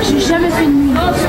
J'ai jamais fait de nuit booster.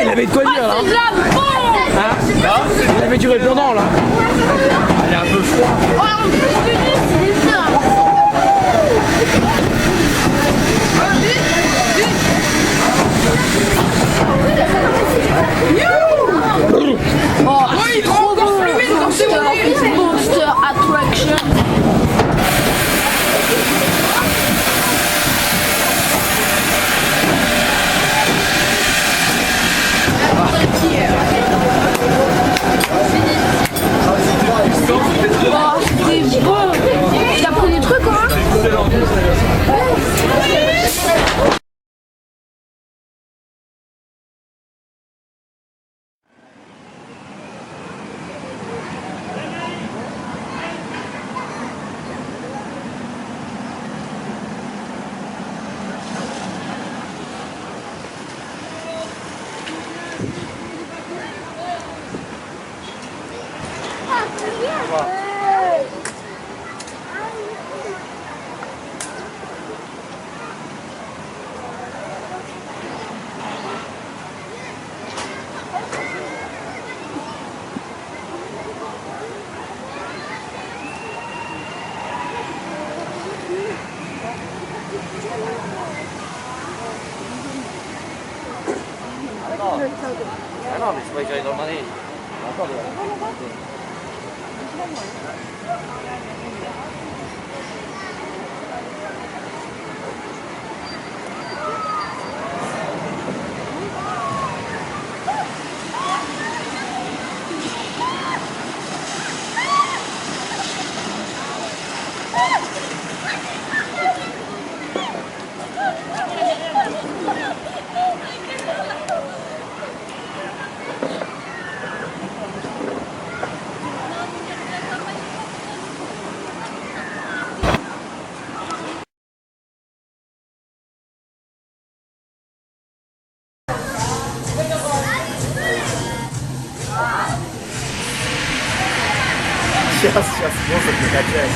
Il avait de quoi dire là. Il avait du répondant là. Elle est un peu froid. Oui, trop bon. Booster Attraction. C'était bon. Il a pris des trucs quoi. Ah no, mi puoi giocare domani. Сейчас воздух накачает.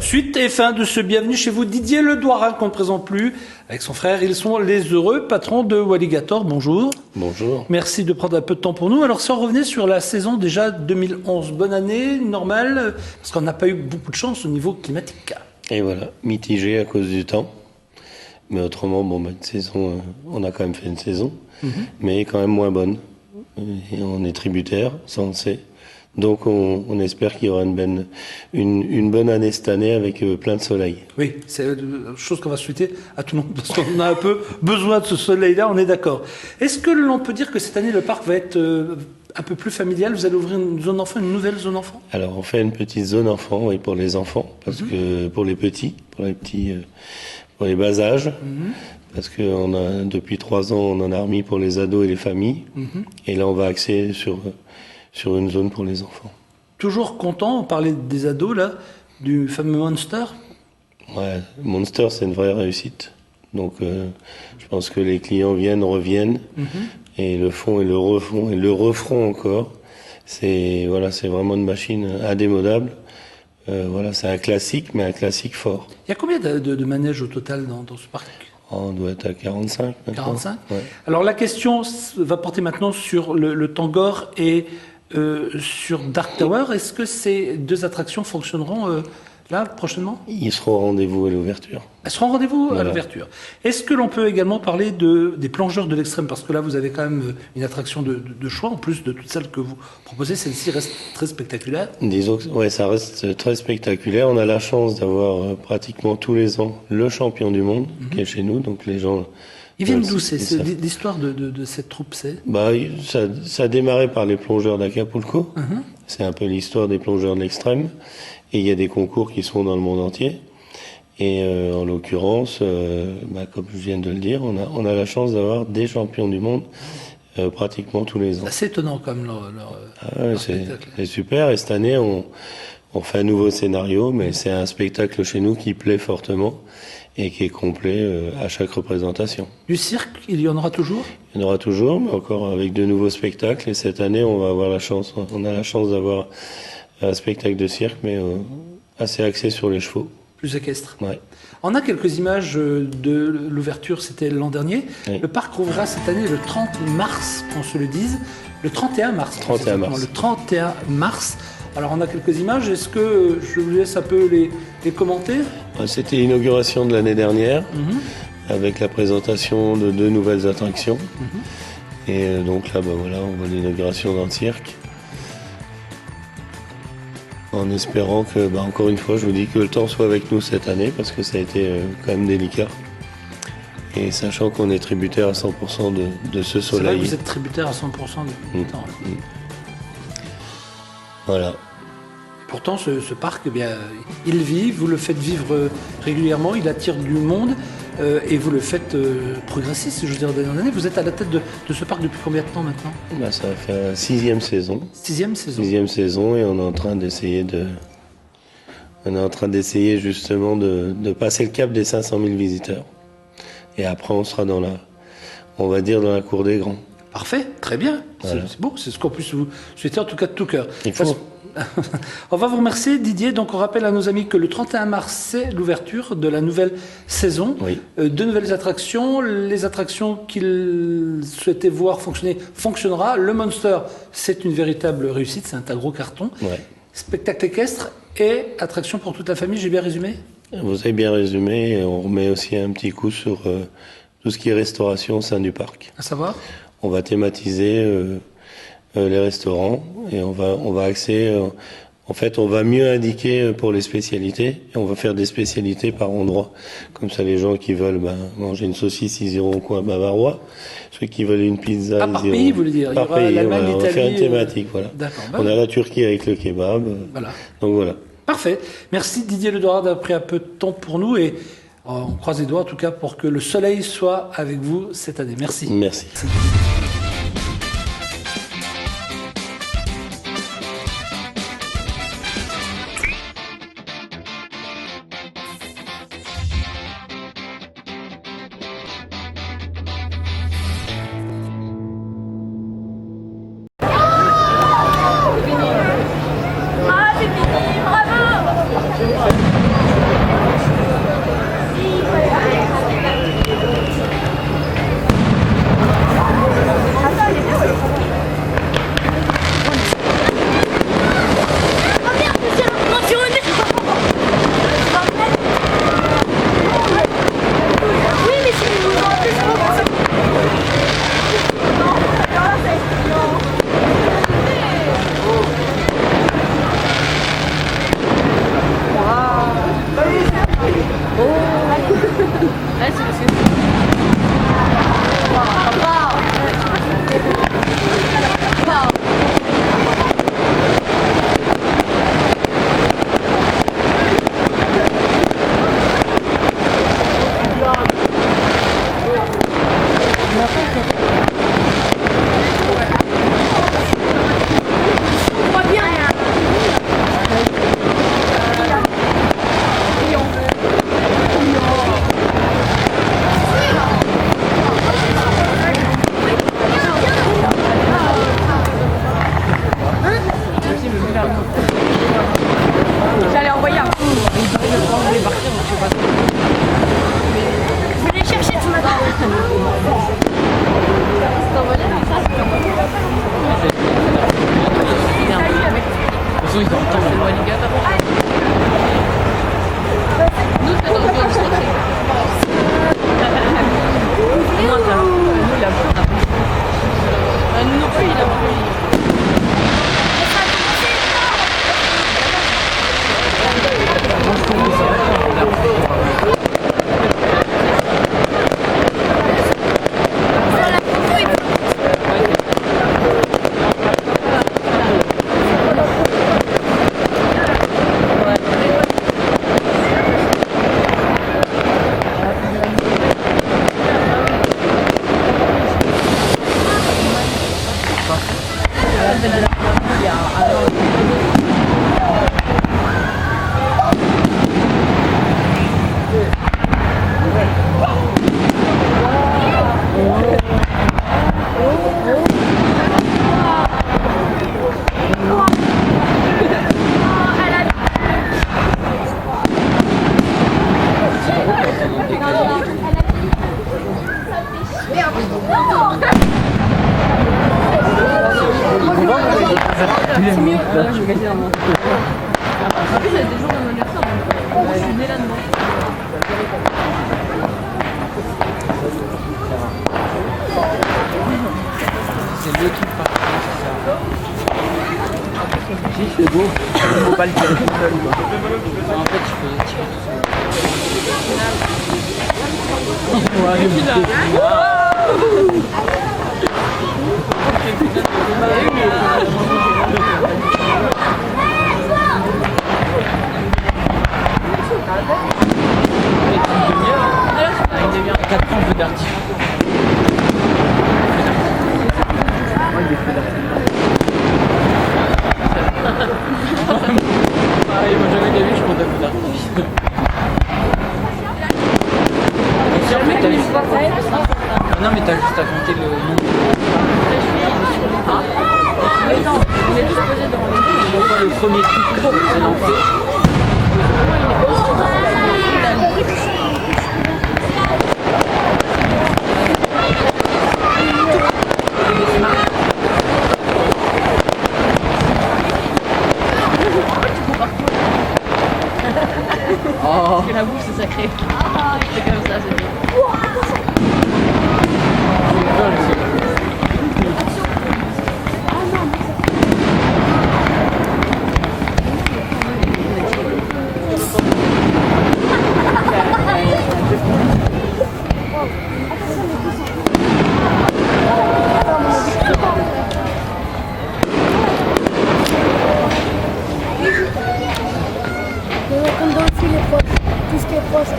Suite et fin de ce Bienvenue chez vous. Didier Ledouarin, qu'on ne présente plus, avec son frère. Ils sont les heureux patrons de Walligator. Bonjour. Bonjour. Merci de prendre un peu de temps pour nous. Alors, sans revenir sur la saison déjà 2011, bonne année, normale, parce qu'on n'a pas eu beaucoup de chance au niveau climatique. Et voilà, mitigé à cause du temps. Mais autrement, une saison, on a quand même fait une saison, mais quand même moins bonne. Et on est tributaire, ça on le sait. Donc on espère qu'il y aura une bonne année cette année avec plein de soleil. Oui, c'est une chose qu'on va souhaiter à tout le monde, parce qu'on a un peu besoin de ce soleil-là, on est d'accord. Est-ce que l'on peut dire que cette année, le parc va être un peu plus familial? Vous allez ouvrir une zone enfant, une nouvelle zone enfant? Alors on fait une petite zone enfant, oui, pour les enfants, parce que pour les petits, pour les bas âges, parce que depuis 3 ans, on en a remis pour les ados et les familles, et là on va axer sur une zone pour les enfants. Toujours content, on parlait des ados là, du fameux Monster. Ouais, Monster, c'est une vraie réussite. Donc, je pense que les clients reviennent, et le font et le refont et le referont encore. C'est vraiment une machine indémodable. C'est un classique, mais un classique fort. Il y a combien de manèges au total dans ce parc? On doit être à 45 maintenant. 45 ouais. Alors la question va porter maintenant sur le Tangor et sur Dark Tower. Est-ce que ces 2 attractions fonctionneront là prochainement? Ils seront au rendez-vous à l'ouverture. Elles seront au rendez-vous à Voilà. l'ouverture. Est-ce que l'on peut également parler des plongeurs de l'extrême? Parce que là, vous avez quand même une attraction de choix, en plus de toutes celles que vous proposez. Celle-ci reste très spectaculaire. Disons que ça reste très spectaculaire. On a la chance d'avoir pratiquement tous les ans le champion du monde qui est chez nous. Donc les gens... Ils viennent Ouais, d'où? c'est C'est ça. l'histoire de cette troupe, c'est? Ça a démarré par les plongeurs d'Acapulco. C'est un peu l'histoire des plongeurs de l'extrême. Et il y a des concours qui sont dans le monde entier. Et en l'occurrence, comme je viens de le dire, on a la chance d'avoir des champions du monde pratiquement tous les ans. C'est assez étonnant comme leur Ouais, spectacle. c'est super. Et cette année, on fait un nouveau scénario, mais c'est un spectacle chez nous qui plaît fortement et qui est complet à chaque représentation. Du cirque, il y en aura toujours? Il y en aura toujours, mais encore avec de nouveaux spectacles. Et cette année, on a la chance d'avoir un spectacle de cirque, mais assez axé sur les chevaux. Plus équestre. Ouais. On a quelques images de l'ouverture, c'était l'an dernier. Oui. Le parc rouvrira cette année le 30 mars, qu'on se le dise. Le 31 mars. 31 mars. Le 31 mars. Alors on a quelques images, est-ce que je vous laisse un peu les commenter? C'était l'inauguration de l'année dernière, avec la présentation de 2 nouvelles attractions. Et donc là, on voit l'inauguration dans le cirque. En espérant que, encore une fois, je vous dis que le temps soit avec nous cette année, parce que ça a été quand même délicat. Et sachant qu'on est tributaire à 100% de ce C'est vrai soleil. que vous êtes tributaire à 100% du temps. là. Voilà. Pourtant, ce parc, eh bien, il vit, vous le faites vivre régulièrement, il attire du monde et vous le faites progresser, si je veux dire, d'année en année. Vous êtes à la tête de ce parc depuis combien de temps maintenant? Ça va faire la 6e saison. 6e saison. 6e saison, et on est en train d'essayer justement de passer le cap des 500 000 visiteurs. Et après, on sera dans la cour des grands. Parfait, très bien. Voilà. C'est beau, c'est ce qu'on puisse vous souhaiter en tout cas de tout cœur. Il faut. On va vous remercier Didier. Donc on rappelle à nos amis que le 31 mars, c'est l'ouverture de la nouvelle saison. Oui. 2 nouvelles attractions. Les attractions qu'ils souhaitaient voir fonctionner fonctionnera. Le Monster, c'est une véritable réussite, c'est un gros carton. Ouais. Spectacle équestre et attraction pour toute la famille, j'ai bien résumé? Vous avez bien résumé, et on remet aussi un petit coup sur tout ce qui est restauration au sein du parc. À savoir? On va thématiser les restaurants, et on va axer. En fait, on va mieux indiquer pour les spécialités, et on va faire des spécialités par endroit. Comme ça, les gens qui veulent manger une saucisse, ils iront au coin bavarois. Ceux qui veulent une pizza, Ah, par pays, vous voulez dire? Par Il y aura pays, l'Allemagne, voilà. On va faire une l'Italie, thématique, voilà. D'accord. On a la Turquie avec le kebab. Voilà. Donc voilà. Parfait. Merci Didier Ledouarin d'avoir pris un peu de temps pour nous et on croise les doigts en tout cas pour que le soleil soit avec vous cette année. Merci. Merci. Ah, c'est fini, bravo! ils ont le temps. C'est l'alligator. Nous, c'est dans le dos, c'est moi, t'as nous, il a peur. Nous non plus, il a peur. C'est mieux. Je vais gagner un moment. En plus, il y a des jours de anniversaire, donc je suis née là-dedans. C'est le truc particulier, c'est ça. Si, c'est beau. Faut pas le tirer tout seul, quoi. En fait, je peux le tirer tout seul. Ouais, il devient 4 ans de d'artifice. Moi, il est fait d'artifice. Ah, il m'a jamais gagné, je compte un peu d'artifice. Non, mais t'as juste à compter le nombre. Le premier truc que c'est lancé. Oh. La bouche, c'est sacré. C'est comme ça, c'est bien. Tout ce qui est proche.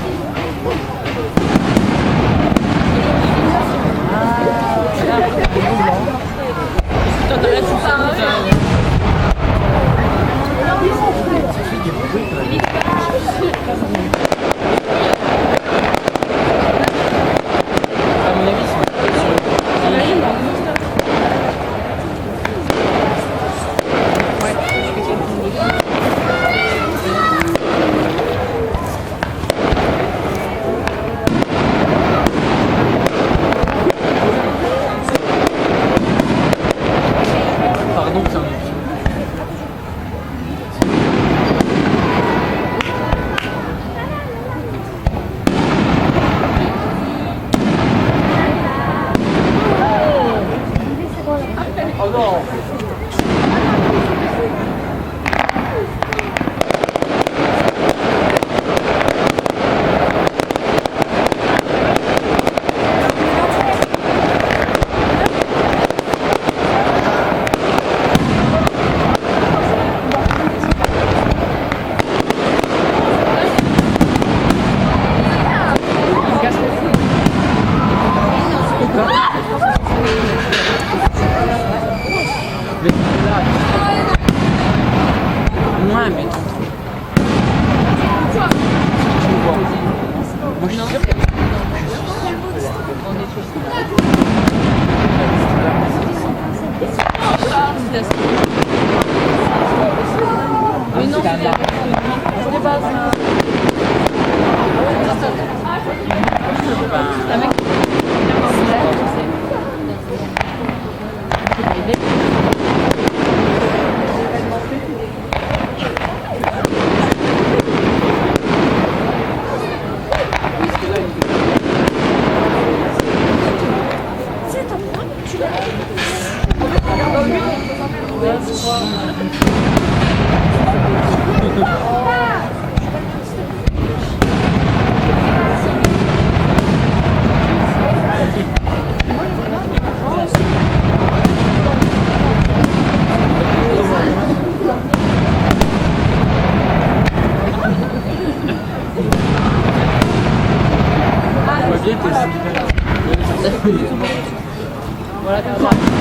Pardon, c'est un oh non. Ouais, mais moi je suis sûr que Mais non, c'est pas ça. Voilà, comme ça.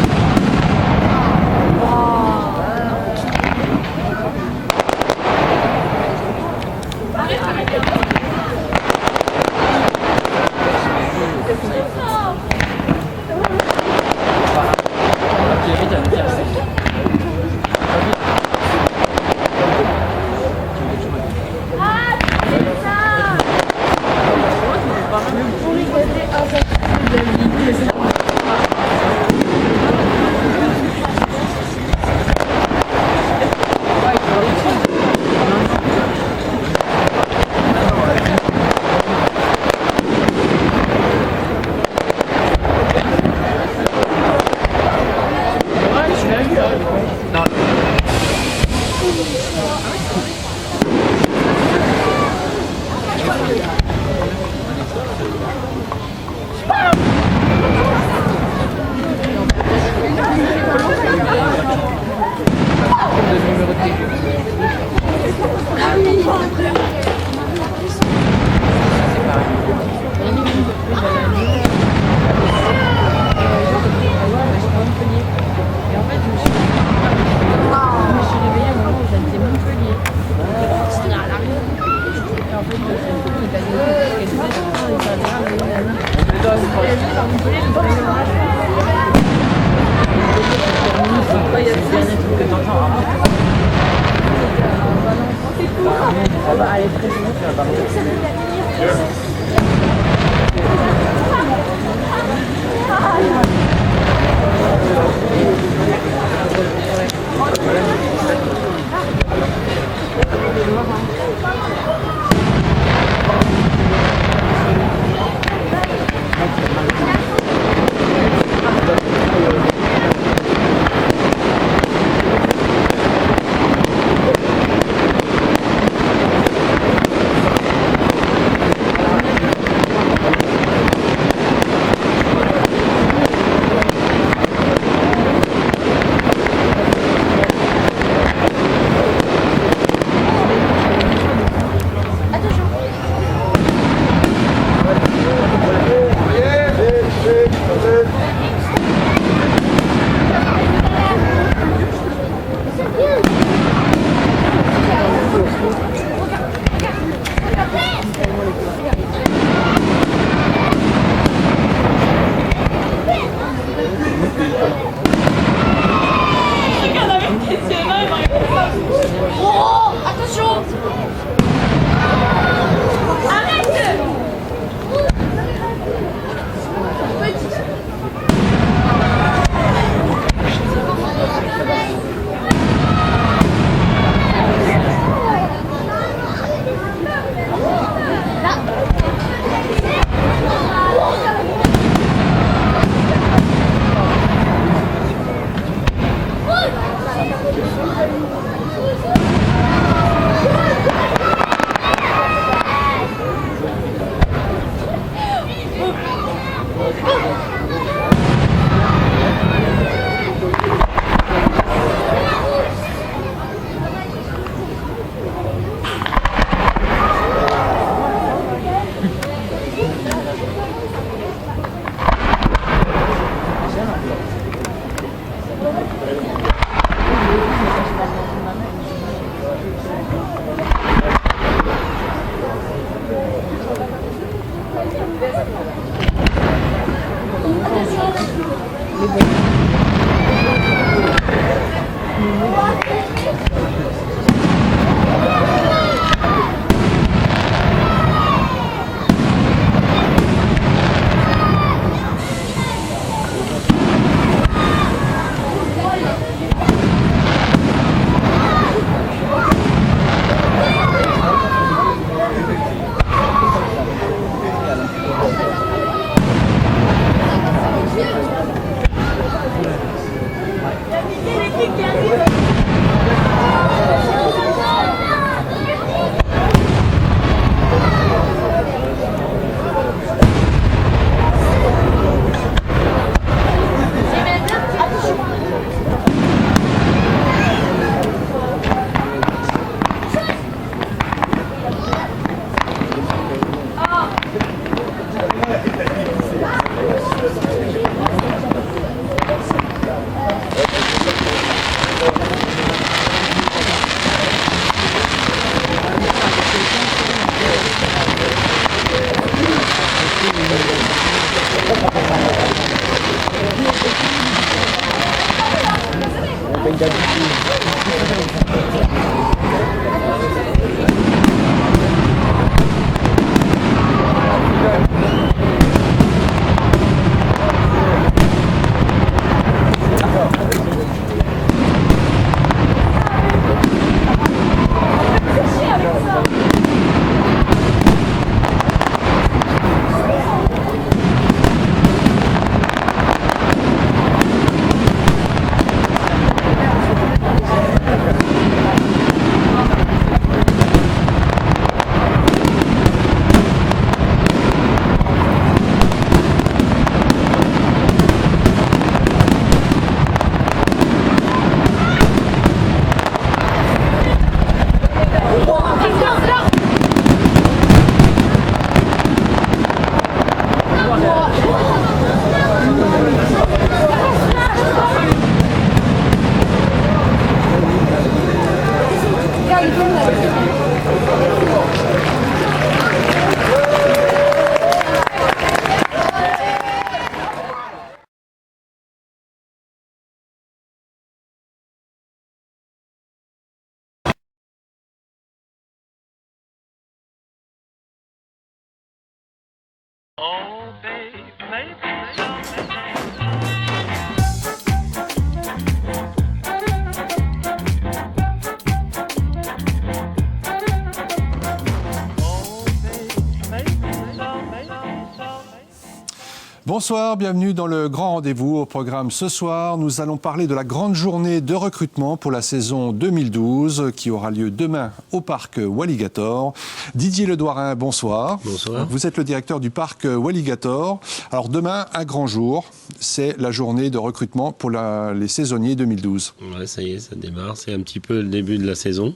Bonsoir, bienvenue dans le grand rendez-vous. Au programme ce soir, nous allons parler de la grande journée de recrutement pour la saison 2012 qui aura lieu demain au parc Walligator. Didier Ledouarin, bonsoir. Bonsoir. Vous êtes le directeur du parc Walligator. Alors demain, un grand jour, c'est la journée de recrutement pour les saisonniers 2012. Ouais, ça y est, ça démarre. C'est un petit peu le début de la saison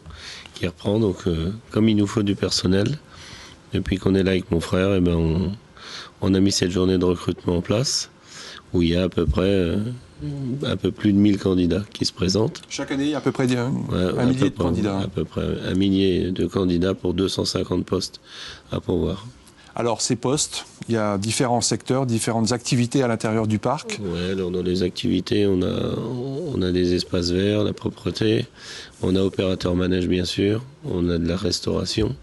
qui reprend. Donc, comme il nous faut du personnel, depuis qu'on est là avec mon frère, eh ben on a mis cette journée de recrutement en place, où il y a à peu près un peu plus de 1000 candidats qui se présentent. Chaque année, il y a à peu près un millier de candidats. À peu près un millier de candidats pour 250 postes à pourvoir. Alors ces postes, il y a différents secteurs, différentes activités à l'intérieur du parc. Ouais, alors dans les activités, on a des espaces verts, la propreté, on a opérateur manège bien sûr, on a de la restauration,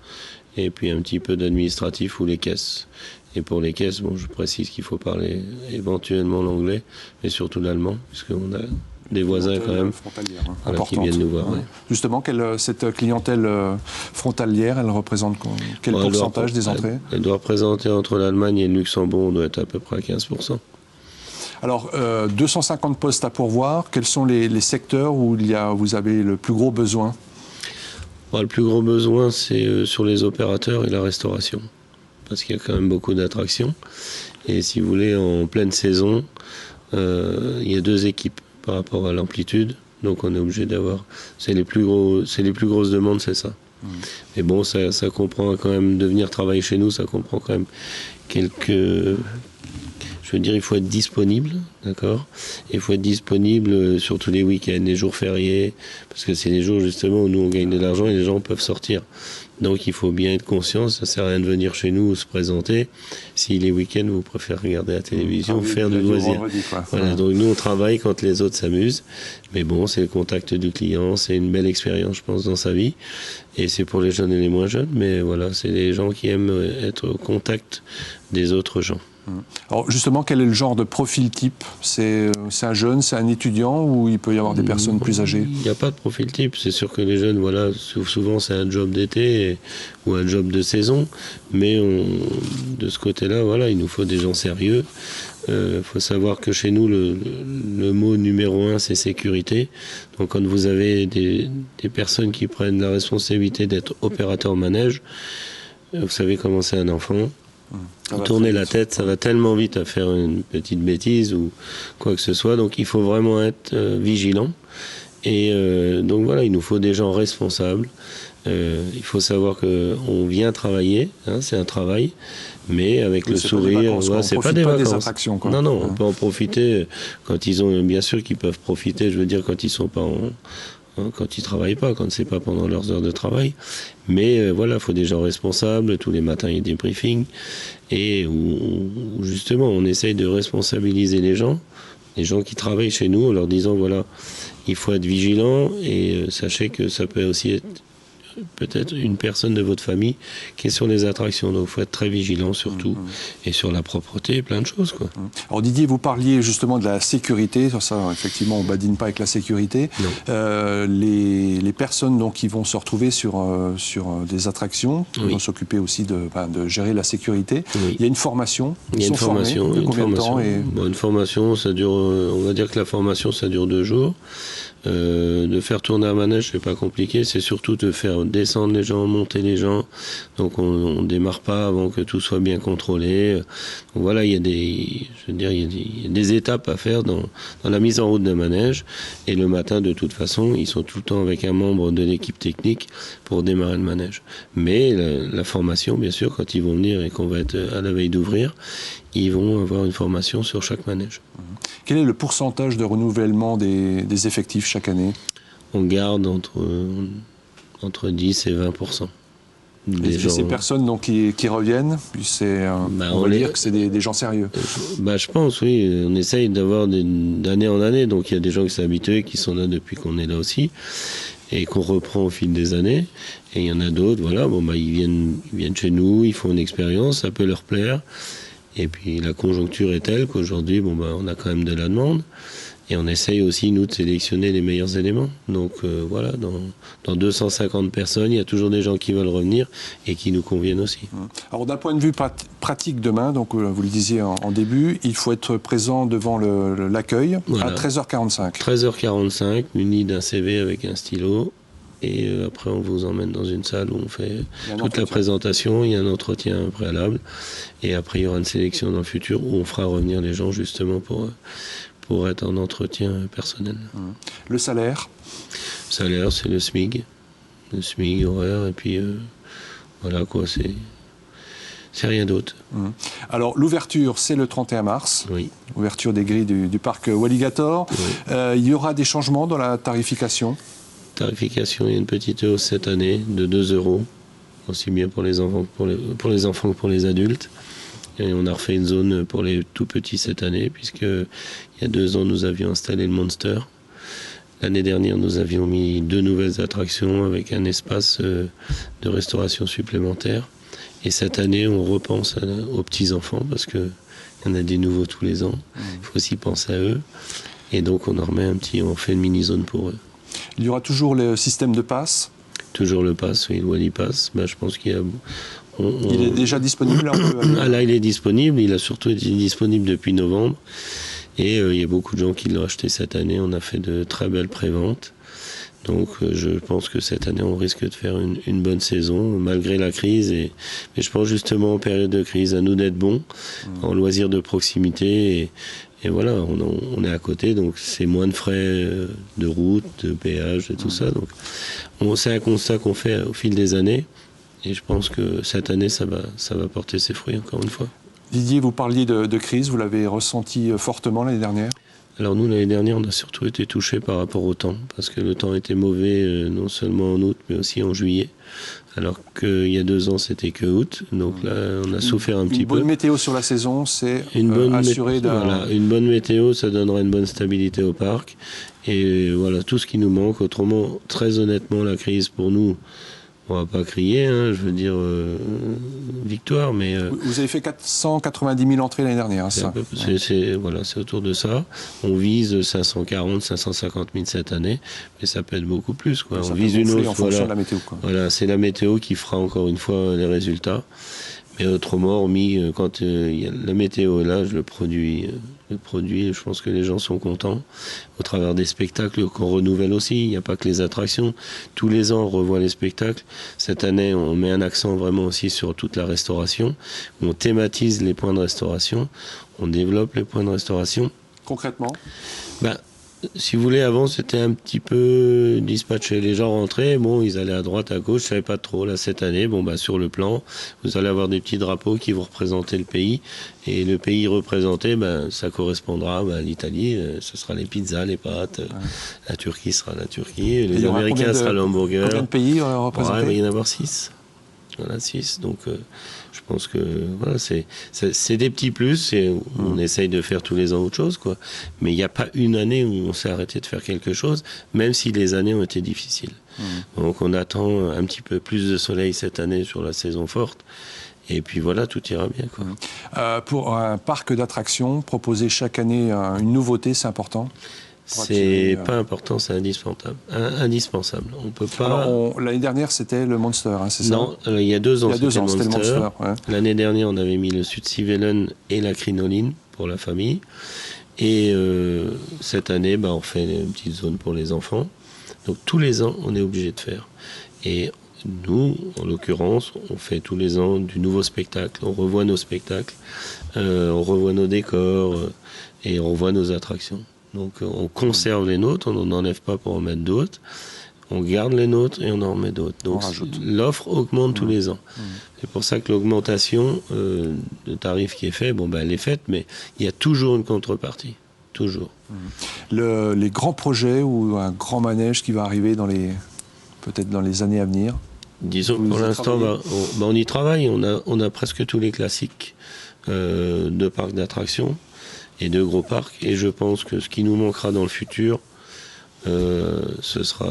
et puis un petit peu d'administratif ou les caisses. Et pour les caisses, bon, je précise qu'il faut parler éventuellement l'anglais, mais surtout l'allemand, puisqu'on a des voisins quand même qui viennent nous voir. Ouais. Justement, cette clientèle frontalière, elle représente quel pourcentage des entrées? Elle doit représenter entre l'Allemagne et le Luxembourg, on doit être à peu près à 15%. Alors, 250 postes à pourvoir, quels sont les secteurs où vous avez le plus gros besoin? Le plus gros besoin, c'est sur les opérateurs et la restauration. Parce qu'il y a quand même beaucoup d'attractions. Et si vous voulez, en pleine saison, il y a 2 équipes par rapport à l'amplitude. Donc on est obligé d'avoir... C'est les plus grosses demandes, c'est ça. Mais bon, ça comprend quand même de venir travailler chez nous, ça comprend quand même quelques... Je veux dire, il faut être disponible, d'accord ? Il faut être disponible sur tous les week-ends, les jours fériés, parce que c'est les jours justement où nous on gagne de l'argent et les gens peuvent sortir. Donc il faut bien être conscient, ça sert à rien de venir chez nous se présenter si les week-ends vous préférez regarder la télévision, faire du loisir. Voilà, donc nous on travaille quand les autres s'amusent, mais bon, c'est le contact du client, c'est une belle expérience je pense dans sa vie, et c'est pour les jeunes et les moins jeunes, mais voilà, c'est les gens qui aiment être au contact des autres gens. Alors justement, quel est le genre de profil type? C'est un jeune, c'est un étudiant ou il peut y avoir des personnes plus âgées? Il n'y a pas de profil type. C'est sûr que les jeunes, voilà, souvent c'est un job d'été ou un job de saison. Mais de ce côté-là, voilà, il nous faut des gens sérieux. Faut savoir que chez nous, le mot numéro 1, c'est sécurité. Donc quand vous avez des personnes qui prennent la responsabilité d'être opérateur manège, vous savez comment c'est un enfant. Tourner la tête, ça va tellement vite à faire une petite bêtise ou quoi que ce soit, donc il faut vraiment être vigilant. Et donc voilà, il nous faut des gens responsables. Il faut savoir qu'on vient travailler, hein, c'est un travail, mais avec le sourire, c'est pas des vacances. Des attractions, quoi. Non, on peut en profiter quand ils ont, bien sûr qu'ils peuvent profiter, je veux dire quand ils sont pas quand ils travaillent pas, quand c'est pas pendant leurs heures de travail. Mais voilà, il faut des gens responsables. Tous les matins, il y a des briefings et où justement on essaye de responsabiliser les gens les gens qui travaillent chez nous en leur disant voilà, il faut être vigilant et sachez que ça peut aussi être peut-être une personne de votre famille qui est sur les attractions. Donc il faut être très vigilant surtout et sur la propreté, plein de choses, quoi. Alors Didier, vous parliez justement de la sécurité. Sur ça, effectivement, on ne badine pas avec la sécurité. Les personnes donc, qui vont se retrouver sur des attractions, qui vont s'occuper aussi de gérer la sécurité. Oui. Il y a une formation. Il y a une formation. De combien de temps Une formation, ça dure, on va dire que la formation, ça dure 2 jours. De faire tourner un manège, c'est pas compliqué, c'est surtout de faire descendre les gens, monter les gens. Donc on démarre pas avant que tout soit bien contrôlé. Donc voilà, il y a des étapes à faire dans la mise en route d'un manège. Et le matin, de toute façon, ils sont tout le temps avec un membre de l'équipe technique pour démarrer le manège. Mais la formation, bien sûr, quand ils vont venir et qu'on va être à la veille d'ouvrir, ils vont avoir une formation sur chaque manège. Quel est le pourcentage de renouvellement des effectifs chaque année? On garde entre 10 et 20%. Ces personnes donc, qui reviennent, on va dire que c'est des gens sérieux. Je pense, oui. On essaye d'avoir d'année en année. Donc il y a des gens qui sont habitués, qui sont là depuis qu'on est là aussi, et qu'on reprend au fil des années. Et il y en a d'autres, voilà, ils viennent chez nous, ils font une expérience, ça peut leur plaire. Et puis la conjoncture est telle qu'aujourd'hui, on a quand même de la demande. Et on essaye aussi, nous, de sélectionner les meilleurs éléments. Donc voilà, dans 250 personnes, il y a toujours des gens qui veulent revenir et qui nous conviennent aussi. Alors d'un point de vue pratique demain, donc vous le disiez en début, il faut être présent devant l'accueil à 13h45. 13h45, muni d'un CV avec un stylo. Et après, on vous emmène dans une salle où on fait toute la présentation. Il y a un entretien préalable. Et après, il y aura une sélection dans le futur où on fera revenir les gens justement pour être en entretien personnel. Le salaire? Le salaire, c'est le SMIG. Le SMIG horaire. Et puis, voilà quoi, c'est rien d'autre. Alors, l'ouverture, c'est le 31 mars. Oui. Ouverture des grilles du parc Walligator. Oui. Il y aura des changements dans la tarification? Tarification, il y a une petite hausse cette année de 2 €, aussi bien pour les enfants que pour les adultes. Et on a refait une zone pour les tout petits cette année, puisque il y a 2 ans, nous avions installé le Monster. L'année dernière, nous avions mis 2 nouvelles attractions avec un espace de restauration supplémentaire. Et cette année, on repense aux petits-enfants, parce qu'il y en a des nouveaux tous les ans. Il faut aussi penser à eux. Et donc, on fait une mini-zone pour eux. Il y aura toujours le système de pass? Toujours le pass, oui, le Wally Pass. Je pense qu'il y a... Il est déjà disponible Là, il est disponible. Il a surtout été disponible depuis novembre. Et il y a beaucoup de gens qui l'ont acheté cette année. On a fait de très belles préventes. Donc, je pense que cette année, on risque de faire une bonne saison, malgré la crise. Mais je pense justement, en période de crise, à nous d'être bons, en loisirs de proximité. Et voilà, on est à côté, donc c'est moins de frais de route, de péage et tout ça. Donc, c'est un constat qu'on fait au fil des années. Et je pense que cette année, ça va porter ses fruits, encore une fois. Didier, vous parliez de crise, vous l'avez ressenti fortement l'année dernière? Alors nous, l'année dernière, on a surtout été touchés par rapport au temps, parce que le temps était mauvais non seulement en août, mais aussi en juillet. Alors qu'il y a 2 ans, c'était que août. Donc là, on a souffert un petit peu. Une bonne météo sur la saison, c'est assuré d'un... Voilà, une bonne météo, ça donnera une bonne stabilité au parc. Et voilà, tout ce qui nous manque. Autrement, très honnêtement, la crise, pour nous, on va pas crier, je veux dire victoire, mais... Vous avez fait 490 000 entrées l'année dernière, hein, ça? C'est autour de ça. On vise 540, 550 000 cette année, mais ça peut être beaucoup plus, quoi. On vise une hausse, en fonction de la météo, quoi. Voilà, c'est la météo qui fera encore une fois les résultats. Mais autrement, hormis quand la météo est là, le produit, je pense que les gens sont contents. Au travers des spectacles qu'on renouvelle aussi, il n'y a pas que les attractions. Tous les ans, on revoit les spectacles. Cette année, on met un accent vraiment aussi sur toute la restauration. On thématise les points de restauration. On développe les points de restauration. Concrètement? Si vous voulez, avant, c'était un petit peu dispatché. Les gens rentraient, ils allaient à droite, à gauche, je ne savais pas trop. Là, cette année, sur le plan, vous allez avoir des petits drapeaux qui vont représenter le pays. Et le pays représenté, ça correspondra à l'Italie. Ce sera les pizzas, les pâtes. La Turquie sera la Turquie. Les Américains sera le hamburger. Combien de pays représentés? Il va y en avoir 6. Voilà, 6. Donc je pense que voilà, c'est des petits plus. On essaye de faire tous les ans autre chose, quoi. Mais il n'y a pas une année où on s'est arrêté de faire quelque chose, même si les années ont été difficiles. Donc on attend un petit peu plus de soleil cette année sur la saison forte. Et puis voilà, tout ira bien, quoi. Pour un parc d'attractions, proposer chaque année une nouveauté, c'est important? C'est pas important, c'est indispensable. Indispensable. On peut pas. L'année dernière, c'était le Monster, hein, c'est ça? Non, il y a 2 ans, c'était le Monster. Ouais. L'année dernière, on avait mis le Südseevellen et la crinoline pour la famille. Et cette année, on fait une petite zone pour les enfants. Donc tous les ans, on est obligé de faire. Et nous, en l'occurrence, on fait tous les ans du nouveau spectacle. On revoit nos spectacles, on revoit nos décors et on revoit nos attractions. Donc on conserve les nôtres, on n'en enlève pas pour en mettre d'autres. On garde les nôtres et on en remet d'autres. Donc l'offre augmente tous les ans. C'est pour ça que l'augmentation de tarif qui est faite, elle est faite, mais il y a toujours une contrepartie. Toujours. Les grands projets ou un grand manège qui va arriver peut-être dans les années à venir? Disons que pour l'instant, on y travaille. On a presque tous les classiques de parcs d'attractions et de gros parcs. Et je pense que ce qui nous manquera dans le futur, ce sera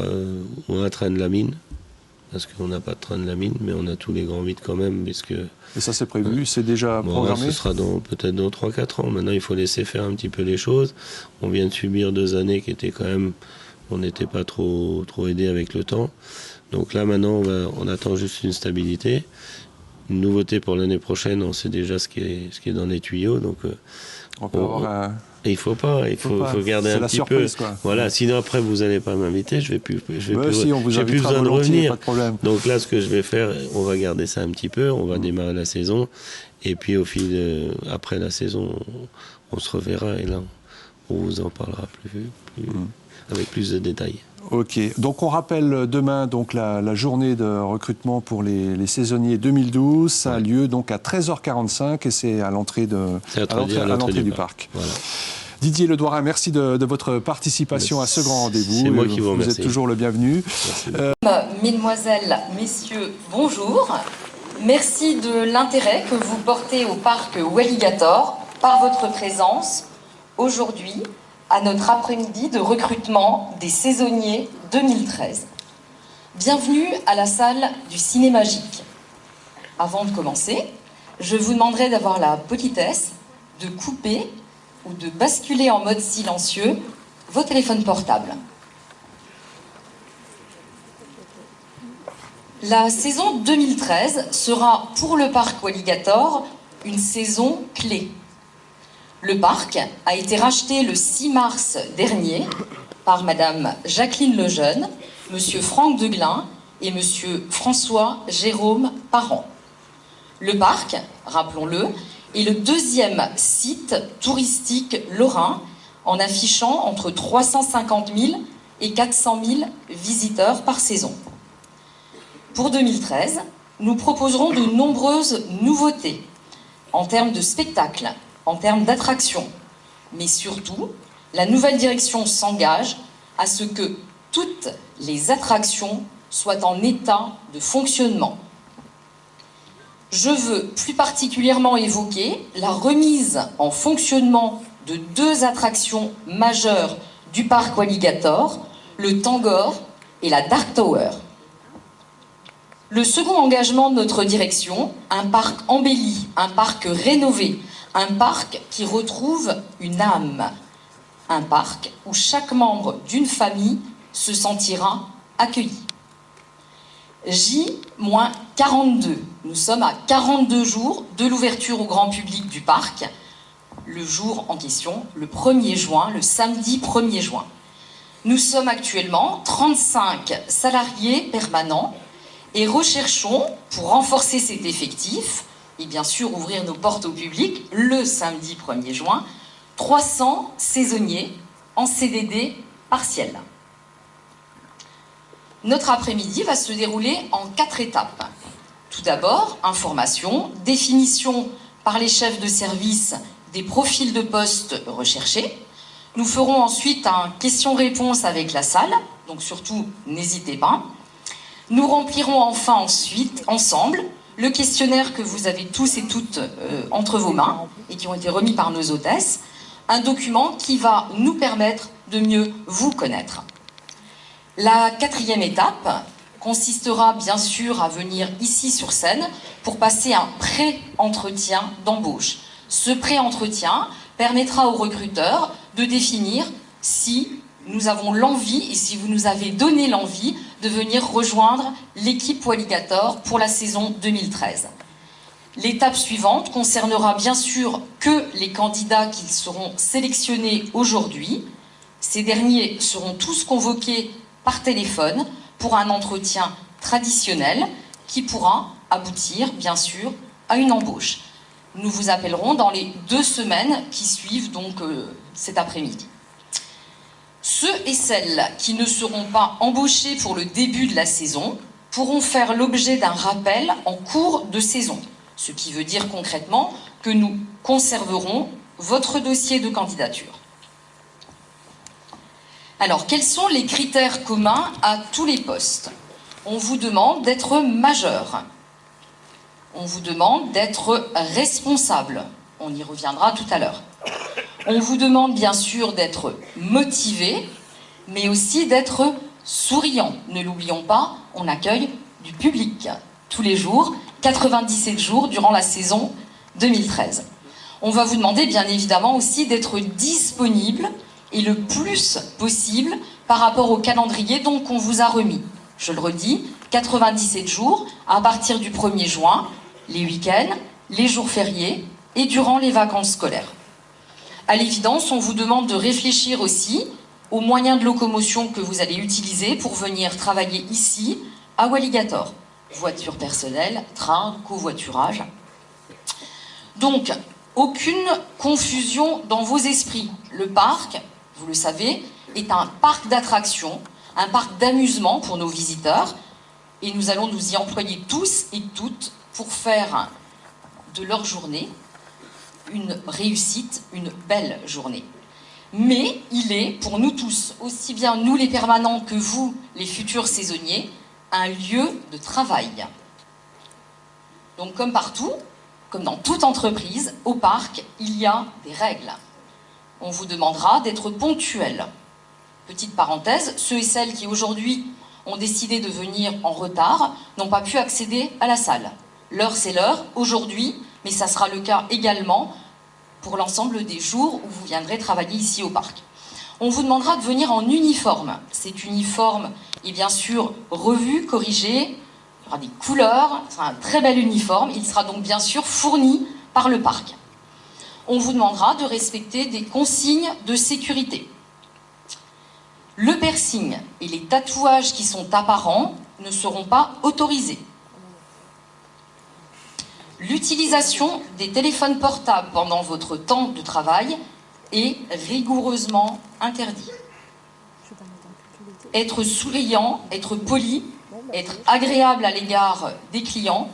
un train de la mine. Parce qu'on n'a pas de train de la mine, mais on a tous les grands vides quand même. Et ça, c'est prévu, c'est déjà programmé? Ce sera peut-être dans 3-4 ans. Maintenant, il faut laisser faire un petit peu les choses. On vient de subir 2 années qui étaient quand même... On n'était pas trop aidé avec le temps. Donc là, maintenant, on attend juste une stabilité. Une nouveauté pour l'année prochaine, on sait déjà ce qui est dans les tuyaux. Donc, on peut avoir il faut garder un petit peu. Quoi. Voilà, sinon après vous n'allez pas m'inviter, j'ai plus besoin de revenir. Pas de problème. Donc là, ce que je vais faire, on va garder ça un petit peu, on va démarrer la saison, et puis après la saison, on se reverra et là, on vous en parlera avec plus de détails. Ok, donc on rappelle demain donc la journée de recrutement pour les saisonniers 2012. Ça a lieu donc à 13h45 et c'est à l'entrée du parc. Voilà. Didier Ledouarin, merci de votre participation à ce grand rendez-vous. C'est moi qui vous remercie. Vous êtes toujours le bienvenu. Mesdemoiselles, messieurs, bonjour. Merci de l'intérêt que vous portez au parc Walligator par votre présence aujourd'hui à notre après-midi de recrutement des saisonniers 2013. Bienvenue à la salle du Ciné-Magique. Avant de commencer, je vous demanderai d'avoir la politesse de couper ou de basculer en mode silencieux vos téléphones portables. La saison 2013 sera pour le parc Walligator une saison clé. Le parc a été racheté le 6 mars dernier par Madame Jacqueline Lejeune, Monsieur Franck Deglin et Monsieur François Jérôme Parent. Le parc, rappelons-le, est le 2e site touristique lorrain en affichant entre 350 000 et 400 000 visiteurs par saison. Pour 2013, nous proposerons de nombreuses nouveautés en termes de spectacles, en termes d'attractions. Mais surtout, la nouvelle direction s'engage à ce que toutes les attractions soient en état de fonctionnement. Je veux plus particulièrement évoquer la remise en fonctionnement de 2 attractions majeures du parc Walligator, le Tangor et la Dark Tower. Le second engagement de notre direction, un parc embelli, un parc rénové, un parc qui retrouve une âme. Un parc où chaque membre d'une famille se sentira accueilli. J-42. Nous sommes à 42 jours de l'ouverture au grand public du parc. Le jour en question, le 1er juin, le samedi 1er juin. Nous sommes actuellement 35 salariés permanents et recherchons, pour renforcer cet effectif, et bien sûr ouvrir nos portes au public, le samedi 1er juin, 300 saisonniers en CDD partiel. Notre après-midi va se dérouler en 4 étapes. Tout d'abord, information, définition par les chefs de service des profils de postes recherchés. Nous ferons ensuite un question-réponse avec la salle, donc surtout n'hésitez pas. Nous remplirons ensuite ensemble le questionnaire que vous avez tous et toutes entre vos mains et qui ont été remis par nos hôtesses, un document qui va nous permettre de mieux vous connaître. La 4e étape consistera bien sûr à venir ici sur scène pour passer un pré-entretien d'embauche. Ce pré-entretien permettra aux recruteurs de définir si nous avons l'envie et si vous nous avez donné l'envie de venir rejoindre l'équipe Walligator pour la saison 2013. L'étape suivante concernera bien sûr que les candidats qui seront sélectionnés aujourd'hui. Ces derniers seront tous convoqués par téléphone pour un entretien traditionnel qui pourra aboutir bien sûr à une embauche. Nous vous appellerons dans les 2 semaines qui suivent donc cet après-midi. Ceux et celles qui ne seront pas embauchés pour le début de la saison pourront faire l'objet d'un rappel en cours de saison, ce qui veut dire concrètement que nous conserverons votre dossier de candidature. Alors, quels sont les critères communs à tous les postes? On vous demande d'être majeur. On vous demande d'être responsable. On y reviendra tout à l'heure. On vous demande bien sûr d'être motivé, mais aussi d'être souriant. Ne l'oublions pas, on accueille du public tous les jours, 97 jours durant la saison 2013. On va vous demander bien évidemment aussi d'être disponible et le plus possible par rapport au calendrier donc qu'on vous a remis. Je le redis, 97 jours à partir du 1er juin, les week-ends, les jours fériés et durant les vacances scolaires. À l'évidence, on vous demande de réfléchir aussi aux moyens de locomotion que vous allez utiliser pour venir travailler ici à Walligator. Voiture personnelle, train, covoiturage. Donc, aucune confusion dans vos esprits. Le parc, vous le savez, est un parc d'attractions, un parc d'amusement pour nos visiteurs. Et nous allons nous y employer tous et toutes pour faire de leur journée une réussite, une belle journée. Mais il est, pour nous tous, aussi bien nous les permanents que vous, les futurs saisonniers, un lieu de travail. Donc comme partout, comme dans toute entreprise, au parc, il y a des règles. On vous demandera d'être ponctuel. Petite parenthèse, ceux et celles qui aujourd'hui ont décidé de venir en retard n'ont pas pu accéder à la salle. L'heure c'est l'heure, aujourd'hui, mais ça sera le cas également pour l'ensemble des jours où vous viendrez travailler ici au parc. On vous demandera de venir en uniforme. Cet uniforme est bien sûr revu, corrigé, il y aura des couleurs, c'est un très bel uniforme, il sera donc bien sûr fourni par le parc. On vous demandera de respecter des consignes de sécurité. Le piercing et les tatouages qui sont apparents ne seront pas autorisés. L'utilisation des téléphones portables pendant votre temps de travail est rigoureusement interdit. Être souriant, être poli, être agréable à l'égard des clients,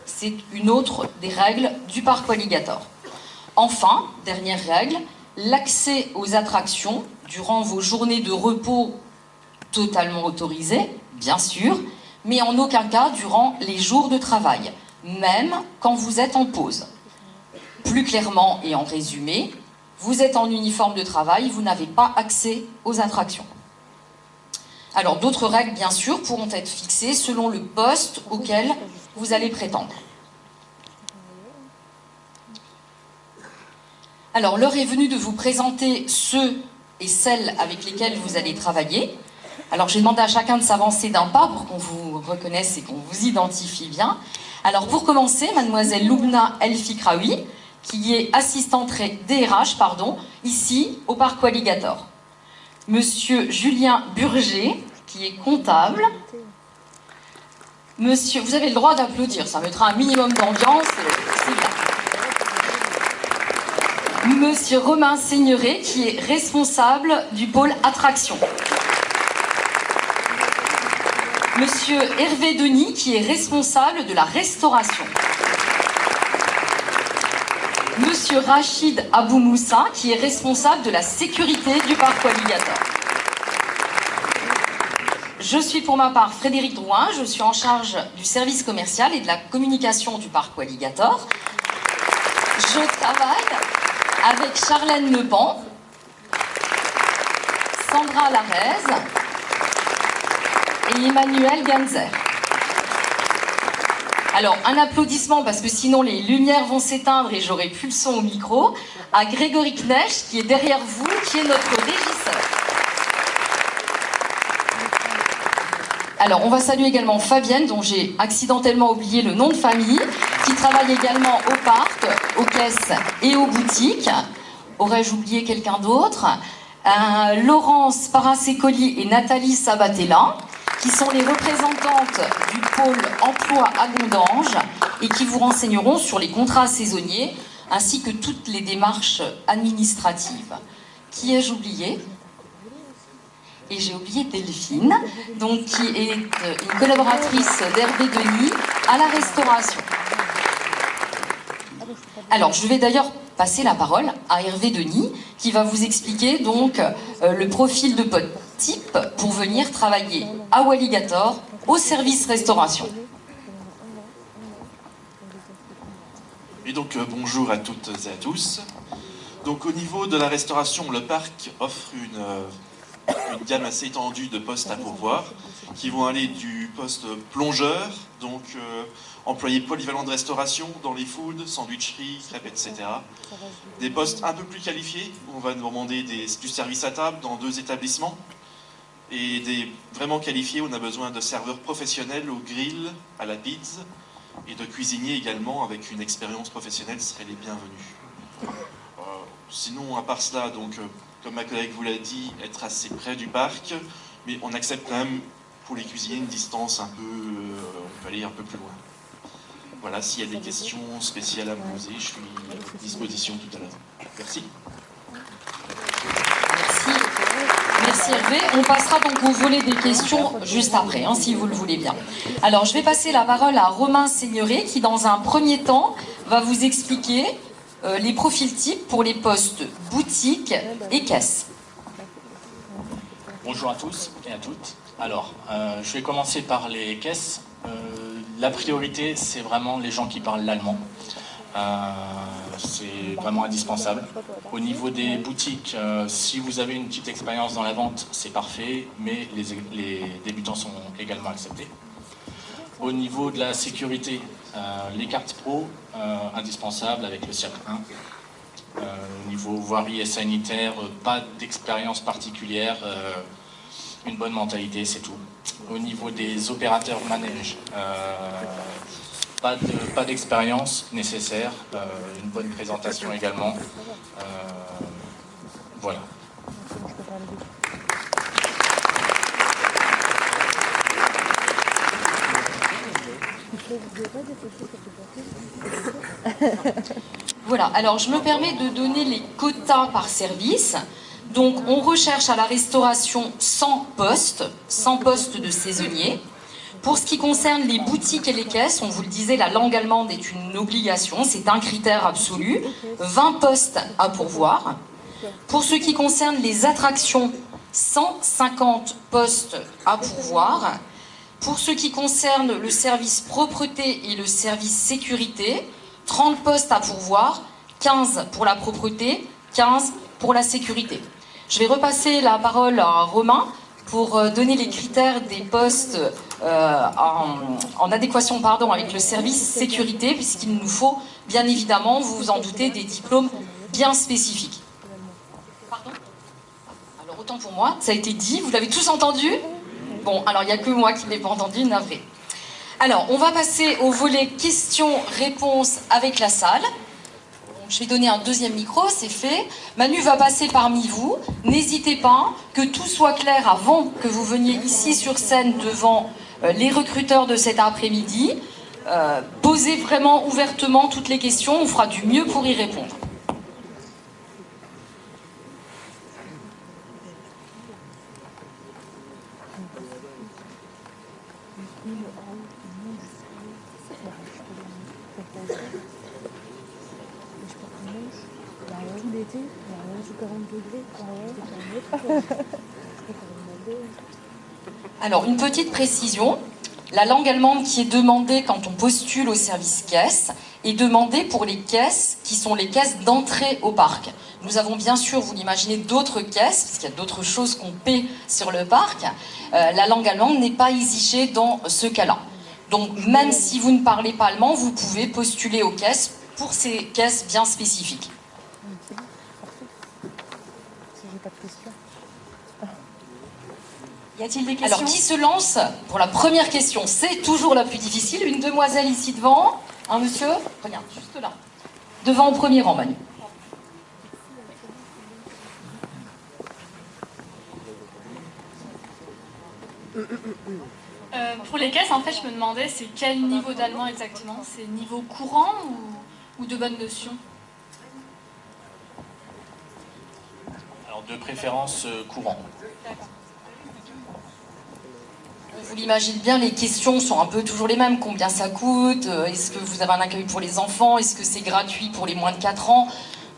c'est une autre des règles du parc Walligator. Enfin, dernière règle, l'accès aux attractions durant vos journées de repos totalement autorisé, bien sûr, mais en aucun cas durant les jours de travail, même quand vous êtes en pause. Plus clairement et en résumé, vous êtes en uniforme de travail, vous n'avez pas accès aux attractions. Alors d'autres règles, bien sûr, pourront être fixées selon le poste auquel vous allez prétendre. Alors l'heure est venue de vous présenter ceux et celles avec lesquels vous allez travailler. Alors j'ai demandé à chacun de s'avancer d'un pas pour qu'on vous reconnaisse et qu'on vous identifie bien. Alors pour commencer, mademoiselle Loubna El Fikraoui, qui est assistante DRH, ici au parc Walligator. Monsieur Julien Burger, qui est comptable. Monsieur, vous avez le droit d'applaudir, ça mettra un minimum d'ambiance, c'est bien. Monsieur Romain Seigneuret, qui est responsable du pôle attraction. Monsieur Hervé Denis, qui est responsable de la restauration. Monsieur Rachid Aboumoussa, qui est responsable de la sécurité du parc Walligator. Je suis pour ma part Frédéric Drouin, je suis en charge du service commercial et de la communication du parc Walligator. Je travaille avec Charlène Lepan, Sandra Larez et Emmanuel Ganzer. Alors, un applaudissement, parce que sinon les lumières vont s'éteindre et j'aurai plus le son au micro, à Grégory Knecht, qui est derrière vous, qui est notre régisseur. Alors, on va saluer également Fabienne, dont j'ai accidentellement oublié le nom de famille, qui travaille également au parc, aux caisses et aux boutiques. Aurais-je oublié quelqu'un d'autre? Laurence Paracécoli et Nathalie Sabatella, qui sont les représentantes du pôle emploi à Gondange et qui vous renseigneront sur les contrats saisonniers ainsi que toutes les démarches administratives. Qui ai-je oublié? Et j'ai oublié Delphine, donc, qui est une collaboratrice d'Hervé Denis à la restauration. Alors, je vais d'ailleurs passer la parole à Hervé Denis, qui va vous expliquer donc le profil de pote type pour venir travailler à Walligator au service restauration. Et donc bonjour à toutes et à tous. Donc au niveau de la restauration, le parc offre une gamme assez étendue de postes à pourvoir qui vont aller du poste plongeur, donc employé polyvalent de restauration dans les foods, sandwicheries, crêpes, etc. Des postes un peu plus qualifiés où on va nous demander du service à table dans 2 établissements. Et des vraiment qualifiés, on a besoin de serveurs professionnels au grill, à la pizza, et de cuisiniers également avec une expérience professionnelle seraient les bienvenus. Sinon, à part cela, donc, comme ma collègue vous l'a dit, être assez près du parc, mais on accepte quand même pour les cuisiniers une distance un peu, on peut aller un peu plus loin. Voilà, s'il y a des questions spéciales à me poser, je suis à disposition tout à l'heure. Merci. Merci Hervé. On passera donc au volet des questions juste après, hein, si vous le voulez bien. Alors, je vais passer la parole à Romain Seigneuré, qui dans un premier temps va vous expliquer les profils types pour les postes boutique et caisse. Bonjour à tous et à toutes. Alors, je vais commencer par les caisses. La priorité, c'est vraiment les gens qui parlent l'allemand. C'est vraiment indispensable. Au niveau des boutiques, si vous avez une petite expérience dans la vente, c'est parfait, mais les débutants sont également acceptés. Au niveau de la sécurité, les cartes pro, indispensables avec le CIRC 1. Au niveau voirie et sanitaire, pas d'expérience particulière, une bonne mentalité, c'est tout. Au niveau des opérateurs manège, pas d'expérience nécessaire, une bonne présentation également. Voilà. Voilà, alors je me permets de donner les quotas par service. Donc on recherche à la restauration 100 postes de saisonniers. Pour ce qui concerne les boutiques et les caisses, on vous le disait, la langue allemande est une obligation, c'est un critère absolu. 20 postes à pourvoir. Pour ce qui concerne les attractions, 150 postes à pourvoir. Pour ce qui concerne le service propreté et le service sécurité, 30 postes à pourvoir, 15 pour la propreté, 15 pour la sécurité. Je vais repasser la parole à Romain pour donner les critères des postes en adéquation avec le service sécurité, puisqu'il nous faut, bien évidemment, vous vous en doutez, des diplômes bien spécifiques. Pardon ? Alors, autant pour moi, ça a été dit, vous l'avez tous entendu ? Bon, alors il n'y a que moi qui ne l'ai pas entendu, navré. Alors, on va passer au volet questions-réponses avec la salle. Je vais donner un deuxième micro, c'est fait. Manu va passer parmi vous. N'hésitez pas, que tout soit clair avant que vous veniez ici sur scène devant les recruteurs de cet après-midi. Posez vraiment ouvertement toutes les questions, on fera du mieux pour y répondre. L'été, il y a 40 degrés. Alors, une petite précision. La langue allemande qui est demandée quand on postule au service caisse est demandée pour les caisses qui sont les caisses d'entrée au parc. Nous avons bien sûr, vous l'imaginez, d'autres caisses, parce qu'il y a d'autres choses qu'on paie sur le parc. La langue allemande n'est pas exigée dans ce cas-là. Donc, même si vous ne parlez pas allemand, vous pouvez postuler aux caisses pour ces caisses bien spécifiques. Y a-t-il des questions? Alors, qui se lance pour la première question? C'est toujours la plus difficile. Une demoiselle ici devant, un monsieur, regarde, juste là. Devant au premier rang, Manu. Pour les caisses, en fait, je me demandais, c'est quel niveau d'allemand exactement? C'est niveau courant ou de bonne notion? Alors de préférence courant. D'accord. Vous l'imaginez bien, les questions sont un peu toujours les mêmes. Combien ça coûte? Est-ce que vous avez un accueil pour les enfants? Est-ce que c'est gratuit pour les moins de 4 ans?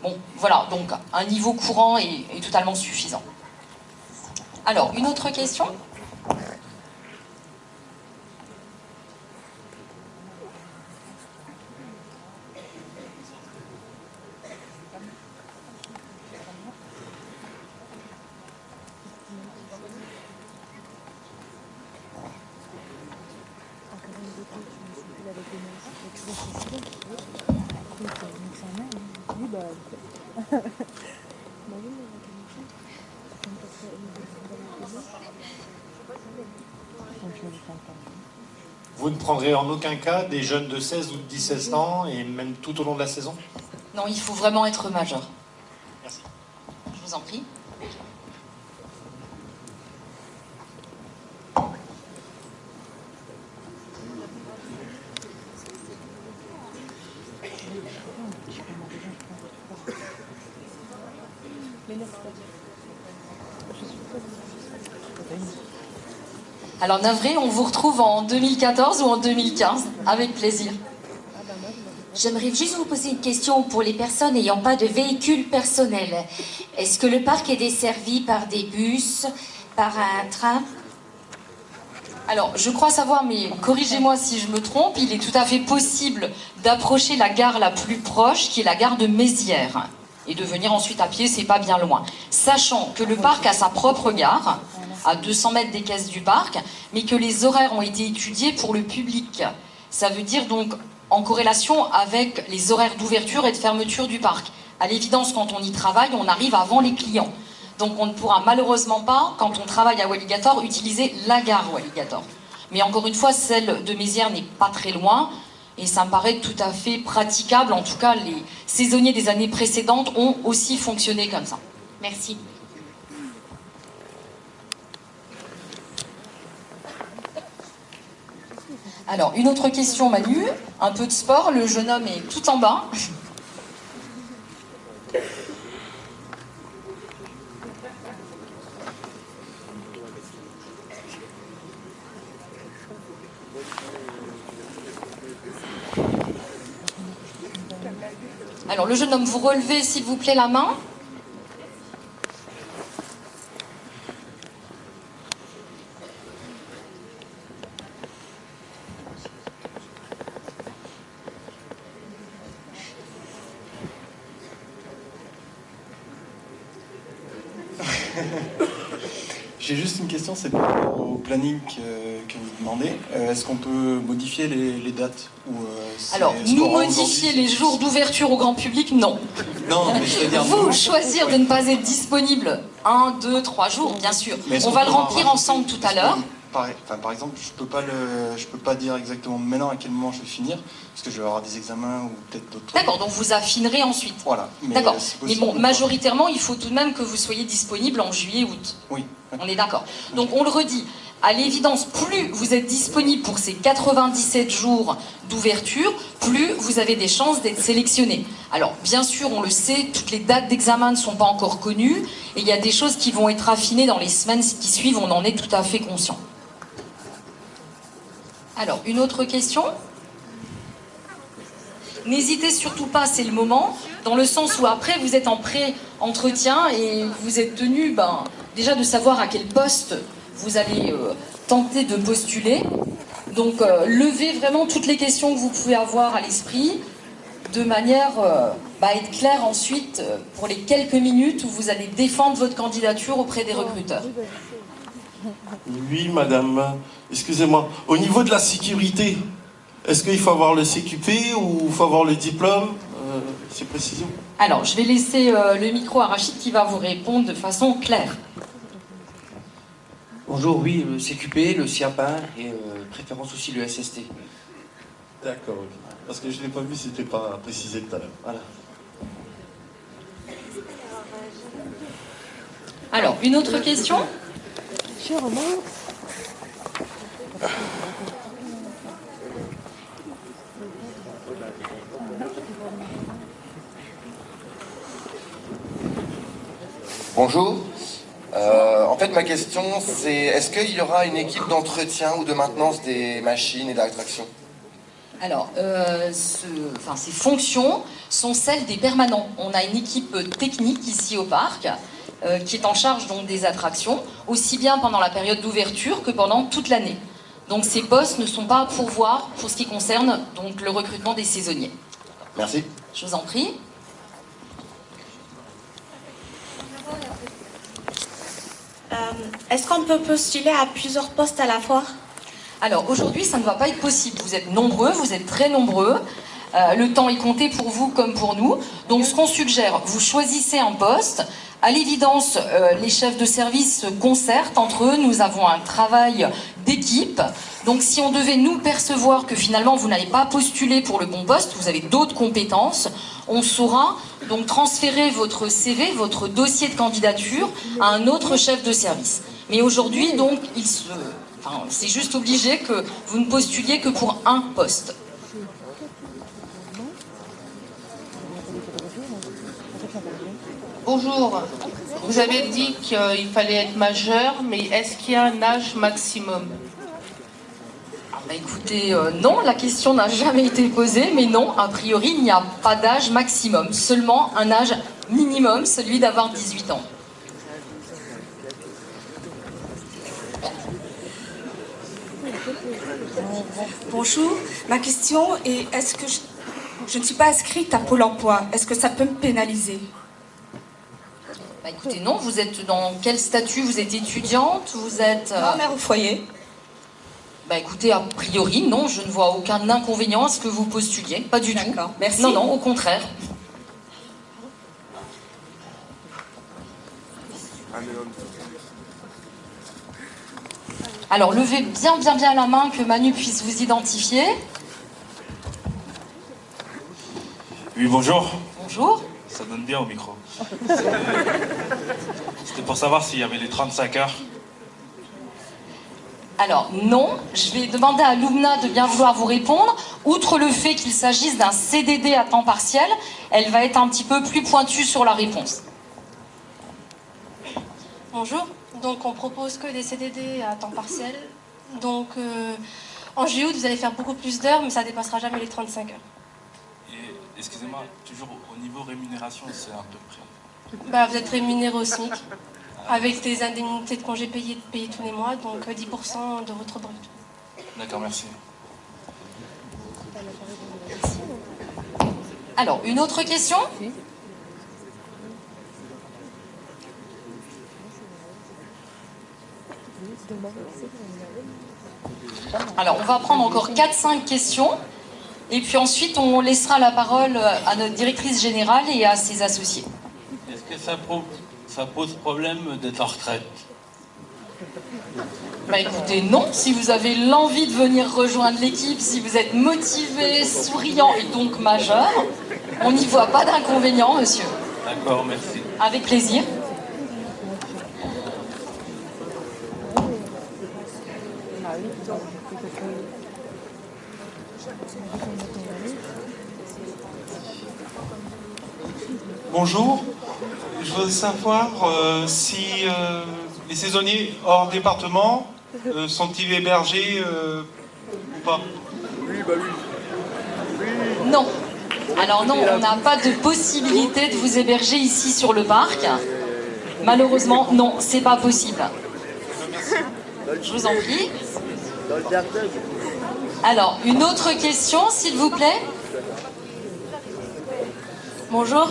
Bon, voilà, donc un niveau courant est totalement suffisant. Alors, une autre question? Vous ne prendrez en aucun cas des jeunes de 16 ou de 17 ans, et même tout au long de la saison? Non, il faut vraiment être majeur. Merci. Je vous en prie. Alors navré, on vous retrouve en 2014 ou en 2015, avec plaisir. J'aimerais juste vous poser une question pour les personnes n'ayant pas de véhicule personnel. Est-ce que le parc est desservi par des bus, par un train? Alors, je crois savoir, mais corrigez-moi si je me trompe, il est tout à fait possible d'approcher la gare la plus proche, qui est la gare de Mézières, et de venir ensuite à pied, c'est pas bien loin. Sachant que le parc a sa propre gare, à 200 mètres des caisses du parc, mais que les horaires ont été étudiés pour le public. Ça veut dire donc en corrélation avec les horaires d'ouverture et de fermeture du parc. À l'évidence, quand on y travaille, on arrive avant les clients. Donc on ne pourra malheureusement pas, quand on travaille à Walligator, utiliser la gare Walligator. Mais encore une fois, celle de Mézières n'est pas très loin, et ça me paraît tout à fait praticable. En tout cas, les saisonniers des années précédentes ont aussi fonctionné comme ça. Merci. Alors, une autre question, Manu. Un peu de sport. Le jeune homme est tout en bas. Alors, le jeune homme, vous relevez, s'il vous plaît, la main. J'ai juste une question, c'est par rapport au planning que vous demandez. Est-ce qu'on peut modifier les dates ou, Alors, nous modifier les jours d'ouverture au grand public, non. Non, mais je veux dire... Vous choisir de ne pas être disponible 1, 2, 3 jours, bien sûr. On va le remplir ensemble tout à l'heure. Par exemple, je peux pas dire exactement maintenant à quel moment je vais finir, parce que je vais avoir des examens ou peut-être d'autres... D'accord, donc vous affinerez ensuite. Voilà. D'accord, mais bon, majoritairement, il faut tout de même que vous soyez disponible en juillet-août. Oui. On est d'accord. Donc on le redit, à l'évidence, plus vous êtes disponible pour ces 97 jours d'ouverture, plus vous avez des chances d'être sélectionné. Alors, bien sûr, on le sait, toutes les dates d'examen ne sont pas encore connues, et il y a des choses qui vont être affinées dans les semaines qui suivent, on en est tout à fait conscient. Alors, une autre question? N'hésitez surtout pas, c'est le moment, dans le sens où après vous êtes en pré-entretien et vous êtes tenu déjà de savoir à quel poste vous allez tenter de postuler. Donc levez vraiment toutes les questions que vous pouvez avoir à l'esprit, de manière à être clair ensuite pour les quelques minutes où vous allez défendre votre candidature auprès des recruteurs. Oui, madame. Excusez-moi. Au niveau de la sécurité, est-ce qu'il faut avoir le CQP ou il faut avoir le diplôme C'est précision. Alors, je vais laisser le micro à Rachid qui va vous répondre de façon claire. Bonjour, oui, le CQP, le SIAPA et préférence aussi le SST. D'accord, ok. Parce que je ne l'ai pas vu, c'était pas précisé tout à l'heure. Voilà. Alors, une autre question ? Bonjour. En fait, ma question, c'est est-ce qu'il y aura une équipe d'entretien ou de maintenance des machines et de la traction ? Alors, ces fonctions sont celles des permanents. On a une équipe technique ici au parc qui est en charge donc des attractions, aussi bien pendant la période d'ouverture que pendant toute l'année. Donc ces postes ne sont pas à pourvoir pour ce qui concerne donc, le recrutement des saisonniers. Merci. Je vous en prie. Est-ce qu'on peut postuler à plusieurs postes à la fois ? Alors aujourd'hui, ça ne va pas être possible. Vous êtes nombreux, vous êtes très nombreux. Le temps est compté pour vous comme pour nous. Donc ce qu'on suggère, vous choisissez un poste. À l'évidence, les chefs de service se concertent entre eux. Nous avons un travail d'équipe. Donc si on devait nous percevoir que finalement vous n'avez pas postulé pour le bon poste, vous avez d'autres compétences, on saura donc transférer votre CV, votre dossier de candidature à un autre chef de service. Mais aujourd'hui, donc, c'est juste obligé que vous ne postuliez que pour un poste. Bonjour, vous avez dit qu'il fallait être majeur, mais est-ce qu'il y a un âge maximum ? Écoutez, non, la question n'a jamais été posée, mais non, a priori, il n'y a pas d'âge maximum, seulement un âge minimum, celui d'avoir 18 ans. Bonjour, ma question est est-ce que je ne suis pas inscrite à Pôle emploi ? Est-ce que ça peut me pénaliser ? Écoutez, non, vous êtes dans quel statut ? Vous êtes étudiante ? Vous êtes... Non, mère au foyer. Écoutez, a priori, non, je ne vois aucun inconvénient à ce que vous postuliez, pas du tout. D'accord, merci. Non, non, au contraire. Alors, levez bien la main, que Manu puisse vous identifier. Oui, bonjour. Bonjour. Ça donne bien au micro. C'était pour savoir s'il y avait les 35 heures. Alors, non, je vais demander à Lumna de bien vouloir vous répondre. Outre le fait qu'il s'agisse d'un CDD à temps partiel, elle va être un petit peu plus pointue sur la réponse. Bonjour, donc on propose que des CDD à temps partiel. Donc en juillet, vous allez faire beaucoup plus d'heures, mais ça ne dépassera jamais les 35 heures. Et excusez-moi, toujours au niveau rémunération, c'est à peu près. Vous êtes rémunéré au SMIC, avec des indemnités de congés payées tous les mois, donc 10% de votre brut. D'accord, merci. Alors, une autre question ? Alors, on va prendre encore 4-5 questions, et puis ensuite, on laissera la parole à notre directrice générale et à ses associés. Est-ce que ça pose problème d'être en retraite ? Écoutez, non. Si vous avez l'envie de venir rejoindre l'équipe, si vous êtes motivé, souriant et donc majeur, on n'y voit pas d'inconvénient, monsieur. D'accord, merci. Avec plaisir. Bonjour, je voudrais savoir si les saisonniers hors département sont-ils hébergés ou pas ? Oui. Non. Alors non, on n'a pas de possibilité de vous héberger ici sur le parc. Malheureusement, non, c'est pas possible. Merci. Je vous en prie. Alors, une autre question, s'il vous plaît. Bonjour.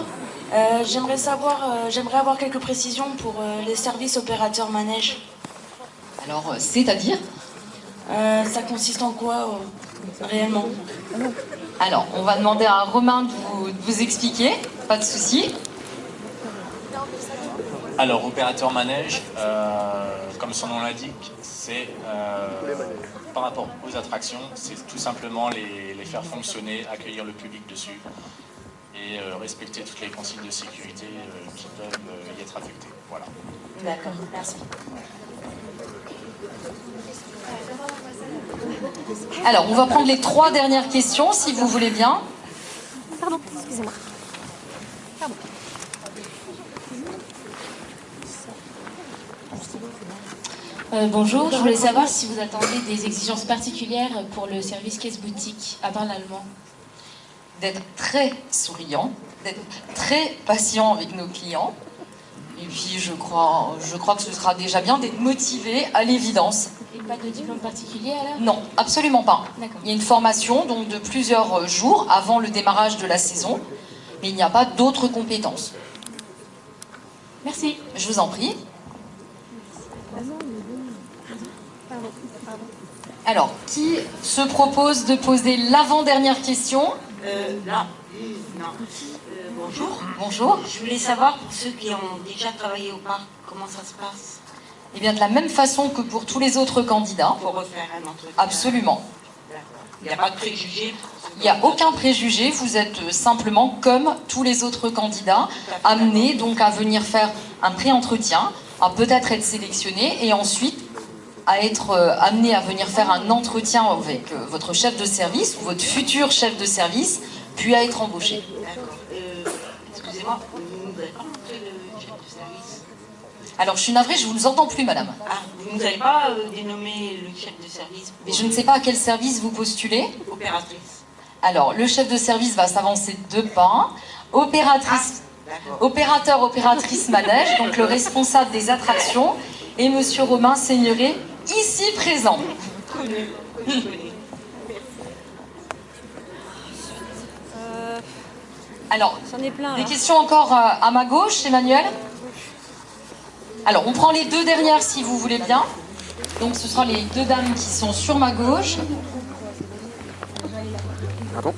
J'aimerais avoir quelques précisions pour les services opérateurs manège. Alors, c'est-à-dire Ça consiste en quoi réellement? Alors, on va demander à Romain de vous expliquer, pas de souci. Alors, opérateur manège, comme son nom l'indique, c'est par rapport aux attractions, c'est tout simplement les faire fonctionner, accueillir le public dessus et respecter toutes les consignes de sécurité qui peuvent y être affectées. Voilà. D'accord, merci. Alors, on va prendre les 3 dernières questions, si vous voulez bien. Pardon, excusez-moi. Pardon. Bonjour, je voulais savoir si vous attendez des exigences particulières pour le service caisse boutique, à part l'allemand. D'être très souriant, d'être très patient avec nos clients. Et puis, je crois que ce sera déjà bien d'être motivé à l'évidence. Et pas de diplôme particulier alors? Non, absolument pas. D'accord. Il y a une formation donc, de plusieurs jours avant le démarrage de la saison, mais il n'y a pas d'autres compétences. Merci. Je vous en prie. Alors, qui se propose de poser l'avant-dernière question? Là. Non. Bonjour. Bonjour. Je voulais savoir, pour ceux qui ont déjà travaillé au parc, comment ça se passe? Eh bien, de la même façon que pour tous les autres candidats. Pour refaire un entretien. Absolument. Il n'y a pas de préjugés? Il n'y a aucun préjugé, vous êtes simplement comme tous les autres candidats, amenés donc à venir faire un pré-entretien, à peut-être être sélectionné et ensuite à être amené à venir faire un entretien avec votre chef de service ou votre futur chef de service, puis à être embauché. D'accord. Excusez-moi, vous n'avez pas montré le chef de service? Alors, je suis navrée, je ne vous entends plus, madame. Ah, vous ne nous avez pas dénommé le chef de service? Mais je ne sais pas à quel service vous postulez. Opératrice. Alors, le chef de service va s'avancer 2 pas. Opératrice, opérateur, opératrice manège, donc le responsable des attractions, et monsieur Romain Seigneuret, ici présent. Alors, des questions encore à ma gauche, Emmanuel? Alors, on prend les 2 dernières si vous voulez bien. Donc, ce sera les 2 dames qui sont sur ma gauche. Pardon.